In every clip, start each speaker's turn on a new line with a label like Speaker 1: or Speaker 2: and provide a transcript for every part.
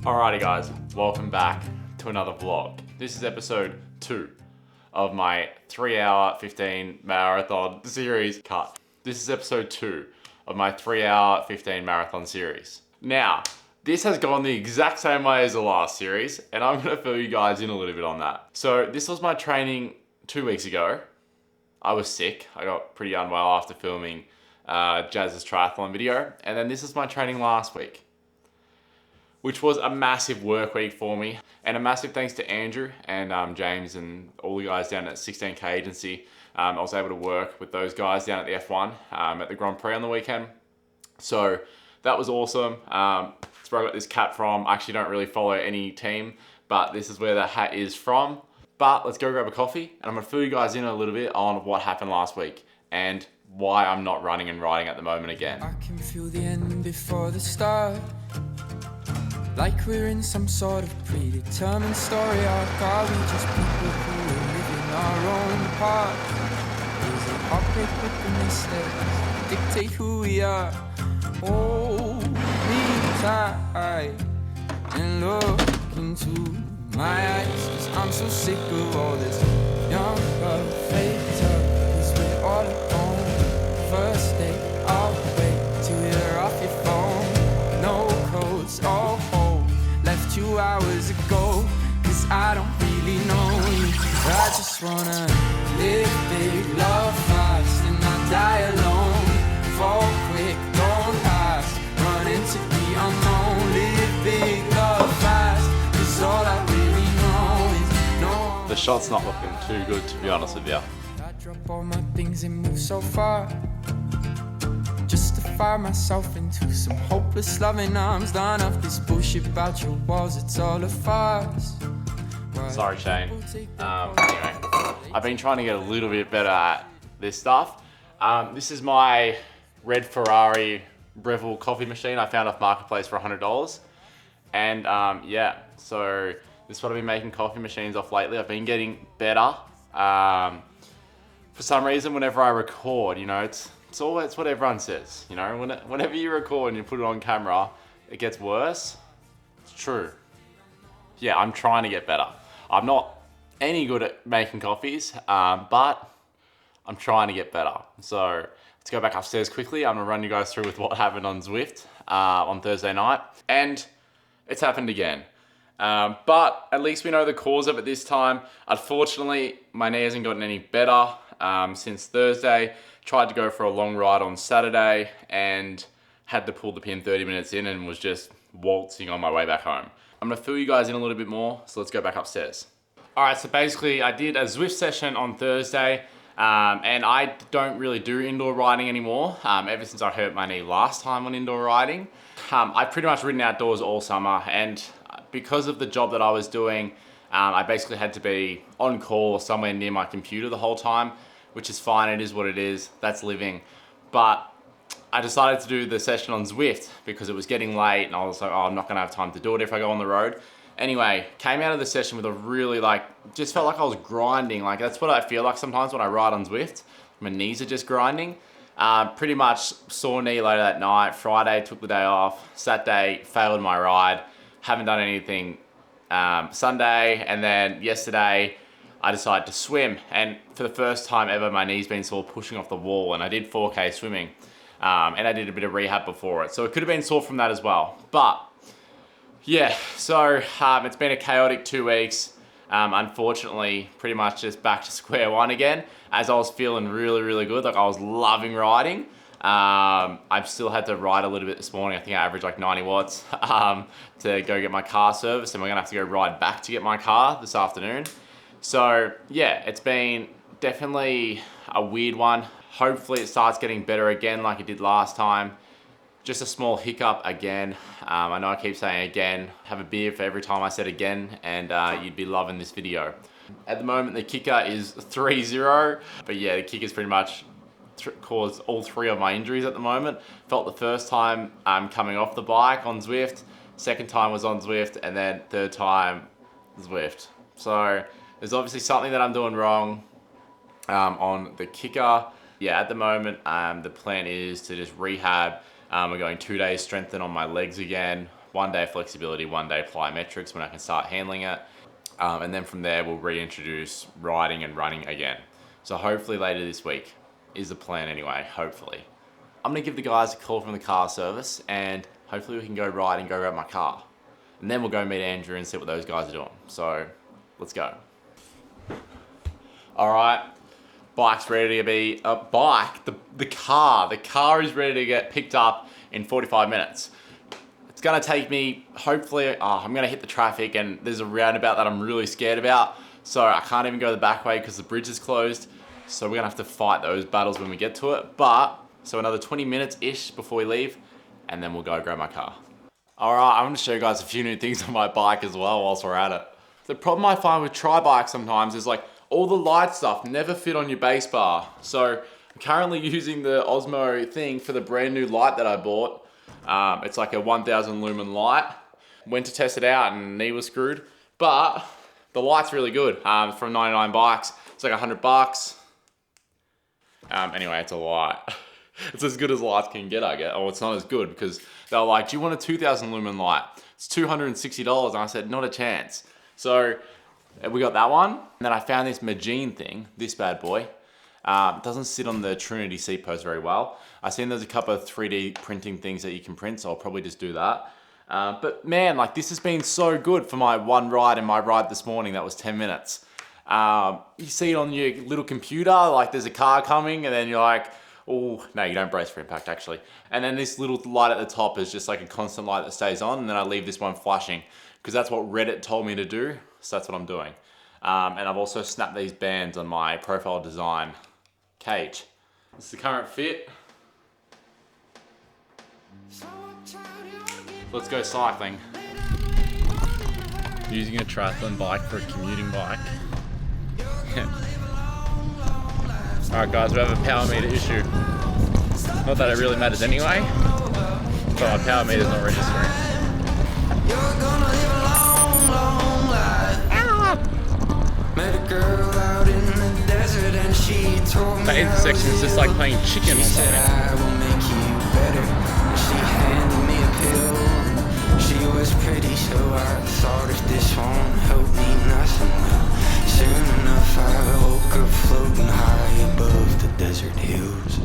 Speaker 1: Alrighty guys, welcome back to another vlog. This is episode 2 of my 3-hour 15 marathon series. Cut. This is episode 2 of my 3-hour 15 marathon series. Now, this has gone the exact same way as the last series, and I'm gonna fill you guys in a little bit on that. So this was my training 2 weeks ago. I was sick. I got pretty unwell after filming Jazz's triathlon video, and then this is my training last week, which was a massive work week for me. And a massive thanks to Andrew and James and all the guys down at 16K Agency. I was able to work with those guys down at the F1 at the Grand Prix on the weekend. So that was awesome. That's where I got this cap from. I actually don't really follow any team, but this is where the hat is from. But let's go grab a coffee, and I'm gonna fill you guys in a little bit on what happened last week and why I'm not running and riding at the moment again.
Speaker 2: I can feel the end before the start. Like we're in some sort of predetermined story arc. Are we just people who are living our own part? Is it heartbreak with the mistakes dictate who we are? Hold me tight and look into my eyes, 'cause I'm so sick of all this young love, fake love, 'cause we're all alone. First day, I'll wait till you're off your phone. No codes, oh, left 2 hours ago, 'cause I don't really know you. I just wanna live big, love fast, and not die alone. Fall quick, don't last, run into the unknown. Live big, love fast, 'cause all I really know is no.
Speaker 1: The shot's not looking too good, to be honest with you.
Speaker 2: I drop all my things and move so far, just to fire myself into some hopeless loving arms. Done off this bullshit about your walls, it's all a farce.
Speaker 1: Sorry, Shane. Anyway, I've been trying to get a little bit better at this stuff. This is my red Ferrari Breville coffee machine I found off Marketplace for $100. And yeah, so this is what I've been making coffee machines off lately. I've been getting better. For some reason, whenever I record, you know, it's what everyone says, you know, whenever you record and you put it on camera, it gets worse. It's true. Yeah, I'm trying to get better. I'm not any good at making coffees, but I'm trying to get better. So let's go back upstairs quickly. I'm gonna run you guys through with what happened on Zwift on Thursday night. And it's happened again. But at least we know the cause of it this time. Unfortunately, my knee hasn't gotten any better since Thursday. Tried to go for a long ride on Saturday and had to pull the pin 30 minutes in and was just waltzing on my way back home. I'm gonna fill you guys in a little bit more, so let's go back upstairs. All right, so basically I did a Zwift session on Thursday, and I don't really do indoor riding anymore, ever since I hurt my knee last time on indoor riding. I've pretty much ridden outdoors all summer, and because of the job that I was doing, I basically had to be on call somewhere near my computer the whole time, which is fine, it is what it is, that's living. But I decided to do the session on Zwift because it was getting late and I was like, oh, I'm not gonna have time to do it if I go on the road. Anyway, came out of the session with a really just felt like I was grinding. Like that's what I feel like sometimes when I ride on Zwift. My knees are just grinding. Pretty much sore knee later that night. Friday, took the day off. Saturday, failed my ride. Haven't done anything Sunday, and then yesterday, I decided to swim, and for the first time ever, my knee's been sore pushing off the wall, and I did 4K swimming, and I did a bit of rehab before it, so it could have been sore from that as well. But yeah, so it's been a chaotic 2 weeks. Unfortunately, pretty much just back to square one again, as I was feeling really, really good. Like I was loving riding. I've still had to ride a little bit this morning. I think I averaged like 90 watts to go get my car serviced, and we're gonna have to go ride back to get my car this afternoon. So yeah, it's been definitely a weird one. Hopefully it starts getting better again like it did last time. Just a small hiccup again. I know I keep saying again, have a beer for every time I said again, and you'd be loving this video. At the moment, the KICKR is 3-0, but yeah, the KICKR's pretty much caused all 3 of my injuries at the moment. Felt the first time coming off the bike on Zwift, second time was on Zwift, and then third time Zwift. So there's obviously something that I'm doing wrong on the KICKR. Yeah, at the moment, the plan is to just rehab. We're going 2 days strengthen on my legs again, 1 day flexibility, 1 day plyometrics when I can start handling it. And then from there, we'll reintroduce riding and running again. So hopefully later this week is the plan anyway, hopefully. I'm gonna give the guys a call from the car service and hopefully we can go ride and go grab my car. And then we'll go meet Andrew and see what those guys are doing. So let's go. All right, bike's ready to be, the car is ready to get picked up in 45 minutes. It's gonna take me, hopefully, I'm gonna hit the traffic and there's a roundabout that I'm really scared about. So I can't even go the back way because the bridge is closed. So we're gonna have to fight those battles when we get to it. So another 20 minutes-ish before we leave and then we'll go grab my car. All right, I'm gonna show you guys a few new things on my bike as well whilst we're at it. The problem I find with tri-bikes sometimes is like all the light stuff never fit on your base bar. So I'm currently using the Osmo thing for the brand new light that I bought. It's like a 1000 lumen light. Went to test it out and knee was screwed, but the light's really good. It's from 99 Bikes. It's like $100. Anyway, it's a light. It's as good as lights can get, I guess. Oh, it's not as good because they were like, do you want a 2000 lumen light? It's $260. And I said, not a chance. So we got that one. And then I found this Magene thing, this bad boy. It doesn't sit on the Trinity seat post very well. I've seen there's a couple of 3D printing things that you can print, so I'll probably just do that. But man, like this has been so good for my one ride and my ride this morning. That was 10 minutes. You see it on your little computer, like there's a car coming and then you're like, oh, no, you don't brace for impact actually. And then this little light at the top is just like a constant light that stays on and then I leave this one flashing because that's what Reddit told me to do. So that's what I'm doing. And I've also snapped these bands on my profile design cage. This is the current fit. Let's go cycling. Using a triathlon bike for a commuting bike. Alright guys, we have a power meter issue. Not that it really matters anyway, but my power meter's not registering. That intersection is just like playing chicken or something. She was pretty, so I thought if this won't help me, nothing will. Soon enough I woke up floating high above the desert hills.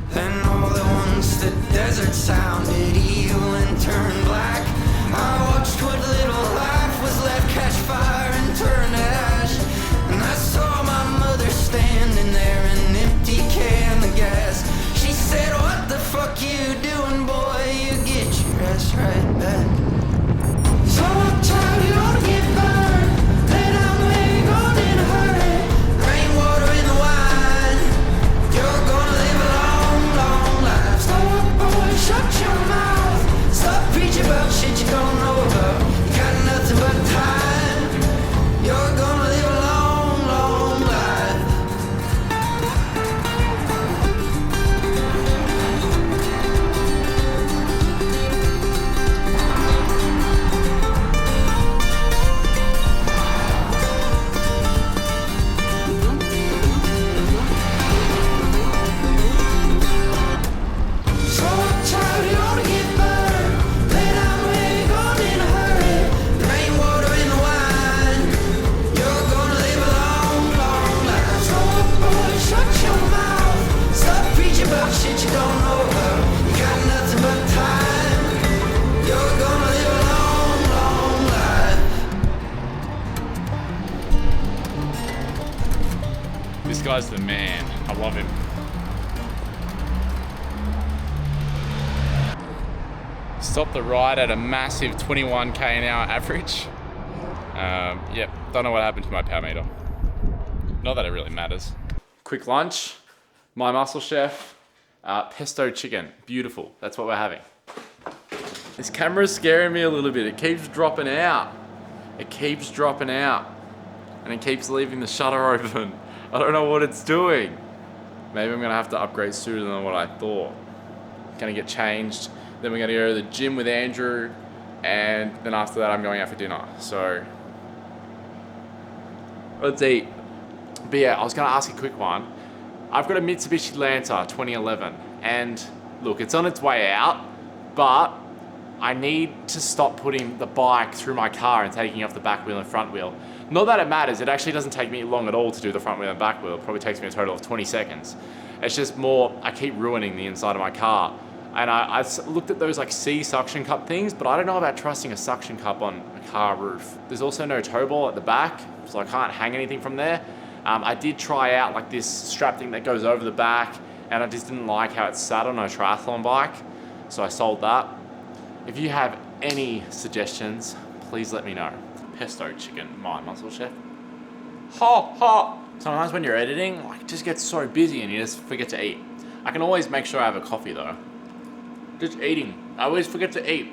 Speaker 1: Then all at once the desert sounded evil and turned black. I watched what little life was left catch fire and turn to ash. And I saw my mother standing there, an empty can of gas. She said, what the fuck you doing, boy? You get your ass right back. So I'm tired, you ought to get burned. Lay down the way you're going in a hurry. Rainwater in the wine. You're gonna live a long, long life. Slow up, boy, shut your mouth. Stop preaching about shit you don't know about. You got nothing but time. You're gonna live a long, long life. So I'm tired, you ought to get burned. Lay down the way you're going in a hurry. Rainwater in the wine. You're gonna live a long, long life. So up, boy, shut your mouth. Stop preaching about shit you don't know about. You got nothing but time. You're gonna live a long, long life. This guy's the man. I love him. Stop the ride at a massive 21k an hour average. Yep, don't know what happened to my power meter. Not that it really matters. Quick lunch, my muscle chef, pesto chicken, beautiful. That's what we're having. This camera's scaring me a little bit. It keeps dropping out. It keeps dropping out. And it keeps leaving the shutter open. I don't know what it's doing. Maybe I'm gonna have to upgrade sooner than what I thought. Gonna get changed. Then we're gonna go to the gym with Andrew, and then after that I'm going out for dinner. So let's eat. But yeah, I was gonna ask a quick one. I've got a Mitsubishi Lancer 2011, and look, it's on its way out, but I need to stop putting the bike through my car and taking off the back wheel and front wheel. Not that it matters, it actually doesn't take me long at all to do the front wheel and back wheel. It probably takes me a total of 20 seconds. It's just more, I keep ruining the inside of my car. And I looked at those like C suction cup things, but I don't know about trusting a suction cup on a car roof. There's also no tow ball at the back, so I can't hang anything from there. I did try out like this strap thing that goes over the back, and I just didn't like how it sat on a triathlon bike, so I sold that. If you have any suggestions, please let me know. Pesto chicken, my muscle chef. Ha ha! Sometimes when you're editing, like, it just gets so busy and you just forget to eat. I can always make sure I have a coffee though. Just eating. I always forget to eat.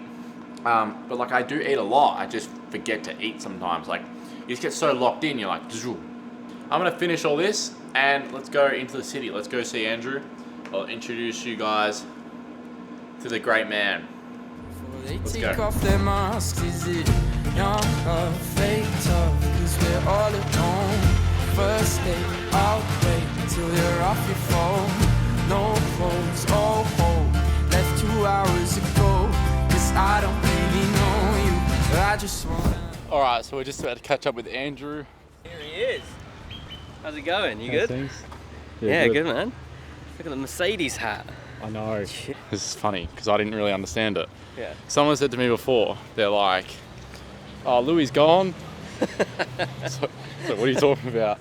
Speaker 1: But like I do eat a lot, I just forget to eat sometimes. Like you just get so locked in, you're like, Dzoo. I'm gonna finish all this and let's go into the city. Let's go see Andrew. I'll introduce you guys to the great man. Let's
Speaker 2: They take
Speaker 1: go.
Speaker 2: off their masks, is it young or fake tough? Cause we're all alone. First day, I'll wait till you're off your phone. No clothes, oh hope, left 2 hours ago. Cause I don't really know you, I just wanna.
Speaker 1: Alright, so we're just about to catch up with Andrew.
Speaker 3: Here he is. How's it going? You good?
Speaker 4: Things?
Speaker 3: Yeah, good man. Look at the Mercedes hat.
Speaker 4: I know.
Speaker 1: This is funny because I didn't really understand it.
Speaker 3: Yeah.
Speaker 1: Someone said to me before, they're like, oh, Louis gone. so what are you talking about?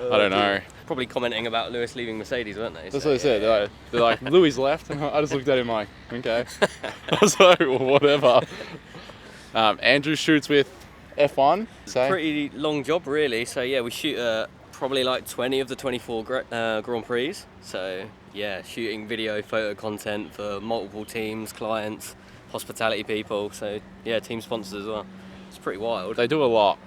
Speaker 1: I don't know.
Speaker 3: Probably commenting about Lewis leaving Mercedes, weren't they?
Speaker 1: That's what they said. They're like, Louis left. And I just looked at him like, okay. I was like, well, whatever. Andrew shoots with F1. So.
Speaker 3: Pretty long job, really. So yeah, we shoot probably like 20 of the 24 Grand Prix. So yeah, shooting video, photo content for multiple teams, clients, hospitality people. So yeah, team sponsors as well. It's pretty wild.
Speaker 1: They do a lot.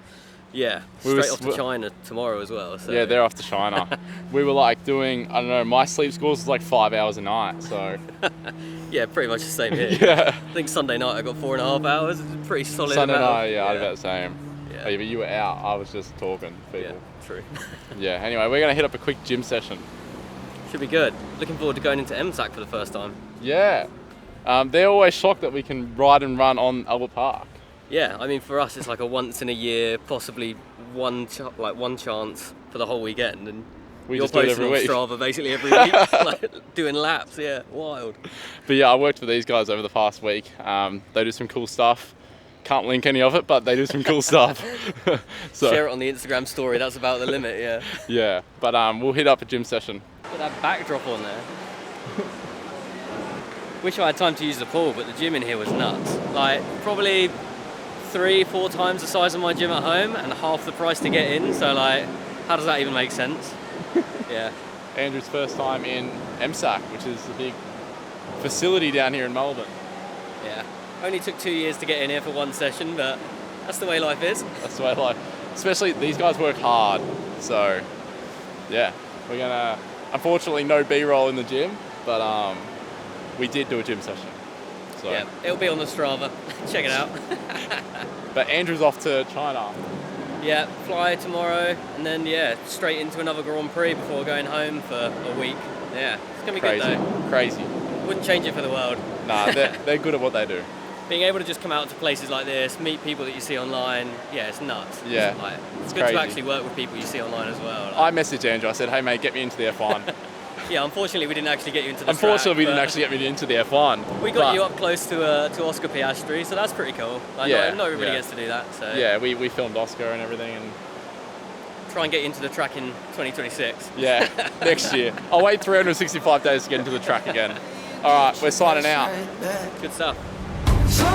Speaker 3: Yeah, straight off to China tomorrow as well. So.
Speaker 1: Yeah, they're off to China. We were like doing, I don't know, my sleep scores was like 5 hours a night, so.
Speaker 3: Yeah, pretty much the same here.
Speaker 1: Yeah.
Speaker 3: I think Sunday night I got 4.5 hours. It's a pretty solid
Speaker 1: Sunday
Speaker 3: amount.
Speaker 1: night, yeah, I'd about the same.
Speaker 3: Yeah.
Speaker 1: Oh, yeah, but you were out, I was just talking to people.
Speaker 3: Yeah, true.
Speaker 1: Yeah, anyway, we're going to hit up a quick gym session.
Speaker 3: Should be good. Looking forward to going into MSAC for the first time.
Speaker 1: Yeah. They're always shocked that we can ride and run on Albert Park.
Speaker 3: Yeah, I mean for us it's like a once in a year, possibly one chance for the whole weekend, and
Speaker 1: We
Speaker 3: you're
Speaker 1: just do it
Speaker 3: posting
Speaker 1: every
Speaker 3: on
Speaker 1: week.
Speaker 3: Strava basically every week, like doing laps. Yeah, wild.
Speaker 1: But yeah, I worked with these guys over the past week. They do some cool stuff. Can't link any of it, but they do some cool stuff. So,
Speaker 3: Share it on the Instagram story. That's about the limit. Yeah.
Speaker 1: yeah, but we'll hit up a gym session.
Speaker 3: Put that backdrop on there. Wish I had time to use the pool, but the gym in here was nuts. Like probably 3-4 times the size of my gym at home and half the price to get in. So like, how does that even make sense? Yeah.
Speaker 1: Andrew's first time in msac, which is a big facility down here in Melbourne.
Speaker 3: Yeah. Only took 2 years to get in here for one session, but that's the way life is.
Speaker 1: That's the way I like. Especially these guys work hard, so yeah, we're gonna. Unfortunately, no B-roll in the gym, but we did do a gym session. So.
Speaker 3: Yeah, it'll be on the Strava. Check it out.
Speaker 1: But Andrew's off to China.
Speaker 3: Yeah, fly tomorrow, and then yeah, straight into another Grand Prix before going home for a week. Yeah, it's gonna be
Speaker 1: Crazy,
Speaker 3: good though.
Speaker 1: crazy.
Speaker 3: Wouldn't change it for the world.
Speaker 1: Nah, they're good at what they do.
Speaker 3: Being able to just come out to places like this, meet people that you see online, yeah, it's nuts.
Speaker 1: Yeah,
Speaker 3: It's good
Speaker 1: crazy.
Speaker 3: to actually work with people you see online as well.
Speaker 1: I messaged Andrew. I said, "Hey mate, get me into the F1."
Speaker 3: Yeah, unfortunately we didn't actually get you into the
Speaker 1: Unfortunately,
Speaker 3: track,
Speaker 1: we didn't
Speaker 3: but
Speaker 1: actually get me into the F1.
Speaker 3: we got you up close to Oscar Piastri, so that's pretty cool. Like,
Speaker 1: Yeah,
Speaker 3: not everybody
Speaker 1: yeah.
Speaker 3: gets to do that. So
Speaker 1: Yeah, we filmed Oscar and everything, and
Speaker 3: try and get you into the track in 2026.
Speaker 1: yeah, next year. I'll wait 365 days to get into the track again. All right, we're signing out.
Speaker 3: Good stuff.
Speaker 2: So